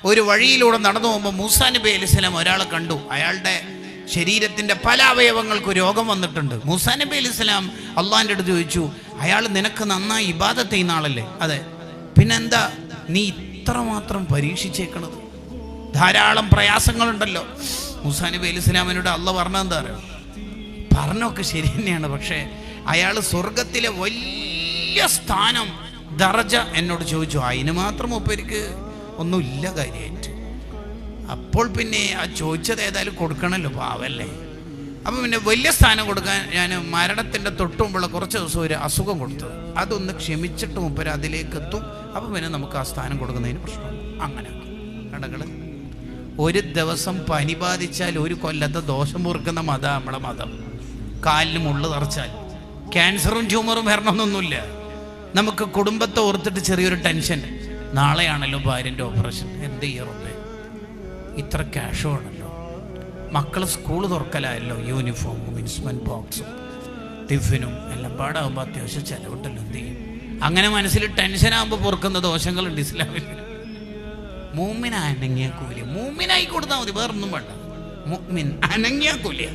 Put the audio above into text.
ഒരു വഴിയിലൂടെ നടന്നു പോകുമ്പോൾ മൂസാ നബി അലൈഹിസ്സലാം ഒരാളെ കണ്ടു. അയാളുടെ ശരീരത്തിൻ്റെ പല അവയവങ്ങൾക്ക് രോഗം വന്നിട്ടുണ്ട്. മൂസാ നബി അലൈഹിസ്സലാം അള്ളാഹിൻ്റെ അടുത്ത് ചോദിച്ചു, അയാൾ നിനക്ക് നന്നായി ഇബാദത്ത് ചെയ്യുന്ന ആളല്ലേ? അതെ. പിന്നെന്താ നീ ഇത്രമാത്രം പരീക്ഷിച്ചേക്കണത്? ധാരാളം പ്രയാസങ്ങളുണ്ടല്ലോ. മൂസാ നബി അലൈഹിസ്സലാമിനോട് അള്ളാഹ് പറഞ്ഞെന്താ അറിയോ? പറഞ്ഞൊക്കെ ശരി തന്നെയാണ്, പക്ഷേ അയാൾ സ്വർഗത്തിലെ വലിയ സ്ഥാനം ദർജ എന്നോട് ചോദിച്ചു. അതിന് മാത്രം മൂപ്പർക്ക് ഒന്നുമില്ല കാര്യമായിട്ട്. അപ്പോൾ പിന്നെ ആ ചോദിച്ചത് ഏതായാലും കൊടുക്കണമല്ലോ, പാവല്ലേ. അപ്പം പിന്നെ വലിയ സ്ഥാനം കൊടുക്കാൻ ഞാൻ മരണത്തിൻ്റെ തൊട്ടുമുമ്പുള്ള കുറച്ച് ദിവസം ഒരു അസുഖം കൊടുത്തത്, അതൊന്ന് ക്ഷമിച്ചിട്ട് മൂപ്പര് അതിലേക്ക് എത്തും. അപ്പം പിന്നെ നമുക്ക് ആ സ്ഥാനം കൊടുക്കുന്നതിന് പ്രശ്നം. അങ്ങനെ കടകള് ഒരു ദിവസം പനി ബാധിച്ചാൽ ഒരു കൊല്ലത്തെ ദോഷം പൊറുക്കുന്ന മതം നമ്മുടെ മതം. കാലിന് മുള്ളു തറച്ചാൽ ക്യാൻസറും ട്യൂമറും വരണമെന്നൊന്നുമില്ല. നമുക്ക് കുടുംബത്തെ ഓർത്തിട്ട് ചെറിയൊരു ടെൻഷൻ, നാളെയാണല്ലോ ഭാര്യൻ്റെ ഓപ്പറേഷൻ, എന്ത് ചെയ്യറേ, ഇത്ര ക്യാഷും ആണല്ലോ, മക്കൾ സ്കൂൾ തുറക്കലായല്ലോ, യൂണിഫോമും ഇൻസ്ട്രുമെൻറ്റ് ബോക്സും ടിഫിനും എല്ലാം പാടാകുമ്പോൾ അത്യാവശ്യം ചിലവുണ്ടല്ലോ, എന്ത് ചെയ്യും? അങ്ങനെ മനസ്സിൽ ടെൻഷനാകുമ്പോൾ പൊറുക്കുന്ന ദോഷങ്ങളുണ്ട് ഇസ്ലാമിൽ. മൂമിൻ അനങ്ങിയ കൂലിയ, മൂമിനായി കൊടുത്താൽ മതി, വേറൊന്നും വേണ്ട. മുഅ്മിൻ അനങ്ങിയ കൂലിയ.